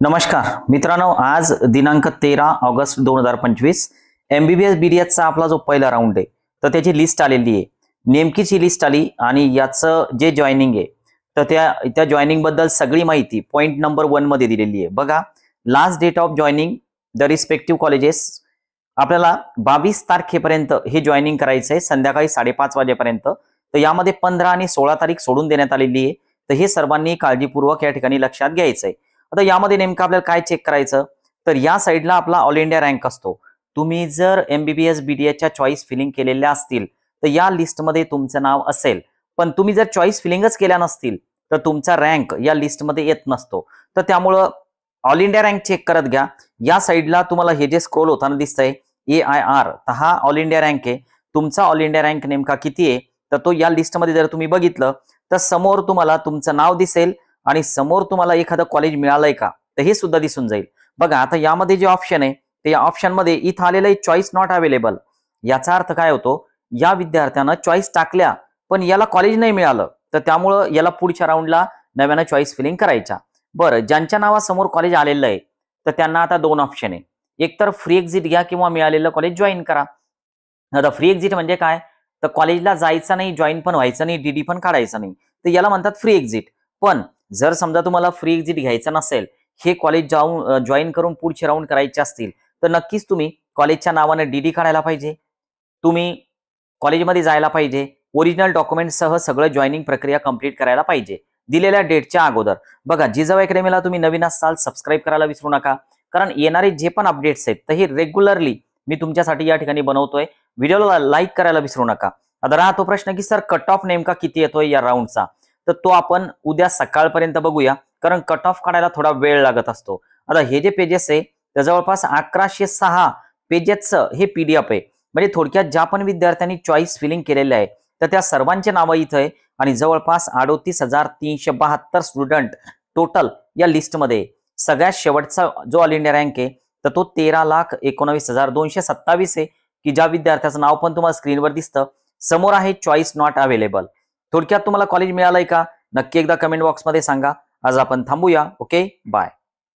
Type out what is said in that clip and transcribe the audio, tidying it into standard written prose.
नमस्कार मित्रांनो, आज दिनांक 13 ऑगस्ट 2025 MBBS BDS चा आपला जो पहिला राऊंड आहे तर त्याची लिस्ट आलेली आहे. नेमकीच ही लिस्ट आली आणि याचं जे जॉईनिंग आहे तर त्या जॉईनिंग बद्दल सगळी माहिती पॉइंट नंबर 1 मध्ये दिलेली आहे. बघा, last date of joining the respective colleges आपल्याला 22 तारखेपर्यंत हे जॉईनिंग करायचं आहे, संध्याकाळी 5:30 वाजेपर्यंत. तर यामध्ये 15 आणि 16 तारीख सोडून देण्यात आलेली आहे. तर हे सर्वांनी काळजीपूर्वक या ठिकाणी लक्षात घ्यायचं आहे. आता यामध्ये नेमकं आपल्याला काय चेक करायचं, तर या साईडला आपला ऑल इंडिया रँक असतो. तुम्ही जर MBBS BDS च्या चॉईस फिलिंग केलेल्या असतील तर या लिस्टमध्ये तुमचं नाव असेल, पण तुम्ही जर चॉईस फिलिंगच केल्या नसतील तर तुमचा रँक या लिस्टमध्ये येत नसतो. तर त्यामुळं ऑल इंडिया रँक चेक करत घ्या. या साईडला तुम्हाला हे जे स्क्रोल होताना दिसतंय AIR, तर हा ऑल इंडिया रँक आहे. तुमचा ऑल इंडिया रँक नेमका किती आहे तर तो या लिस्टमध्ये जर तुम्ही बघितलं तर समोर तुम्हाला तुमचं नाव दिसेल आणि समोर तुम्हाला एखादं कॉलेज मिळालंय का तर हे सुद्धा दिसून जाईल. बघा, आता यामध्ये जे ऑप्शन आहे ते या ऑप्शन मध्ये इथं आलेलं आहे चॉईस नॉट अवेलेबल. याचा अर्थ काय होतो, या विद्यार्थ्यानं चॉईस टाकल्या पण याला कॉलेज नाही मिळालं, तर त्यामुळं याला पुढच्या राऊंडला नव्यानं चॉईस फिलिंग करायच्या. बरं, ज्यांच्या नावासमोर कॉलेज आलेलं आहे तर त्यांना आता दोन ऑप्शन आहे. एक तर फ्री एक्झिट घ्या किंवा मिळालेलं कॉलेज जॉईन करा. आता फ्री एक्झिट म्हणजे काय, तर कॉलेजला जायचं नाही, जॉईन पण व्हायचं नाही, DD पण काढायचं नाही, तर याला म्हणतात फ्री एक्झिट. पण जर समजा तुम्हाला फ्री एक्झिट घ्यायचं नसेल, हे कॉलेज जाऊन जॉईन करून पुढचे राऊंड करायचे असतील तर नक्कीच तुम्ही कॉलेजच्या नावाने DD काढायला पाहिजे. तुम्ही कॉलेजमध्ये जायला पाहिजे. ओरिजिनल डॉक्युमेंटसह सगळं जॉईनिंग प्रक्रिया कंप्लीट करायला पाहिजे दिलेल्या डेटच्या अगोदर. बघा, जिजाऊ अकॅडमीला तुम्ही नवीन असाल सबस्क्राईब करायला विसरू नका, कारण येणारे जे पण अपडेट्स आहेत तर हे रेग्युलरली मी तुमच्यासाठी या ठिकाणी बनवतोय. व्हिडिओला लाईक करायला विसरू नका. आता राहतो प्रश्न की सर कट ऑफ नेमका किती येतोय या राऊंडचा, तर तो आपण उद्या सकाळपर्यंत बघूया, कारण कट ऑफ काढायला थोडा वेळ लागत असतो. आता हे जे पेजेस आहे त्या जवळपास 1106 पेजेसचं हे PDF आहे. म्हणजे थोडक्यात ज्या पण विद्यार्थ्यांनी चॉईस फिलिंग केलेले आहे तर त्या सर्वांचे नावं इथं आहे आणि जवळपास 38,372 स्टुडंट टोटल या लिस्टमध्ये. सगळ्यात शेवटचा जो ऑल इंडिया रँक आहे तर तो 13,19,227 आहे, की ज्या विद्यार्थ्याचं नाव पण तुम्हाला स्क्रीनवर दिसतं. समोर आहे चॉईस नॉट अवेलेबल. थोडक्यात तुम्हाला कॉलेज मिळालंय का नक्की एकदा कमेंट बॉक्समध्ये सांगा. आज आपण थांबूया. Okay, bye.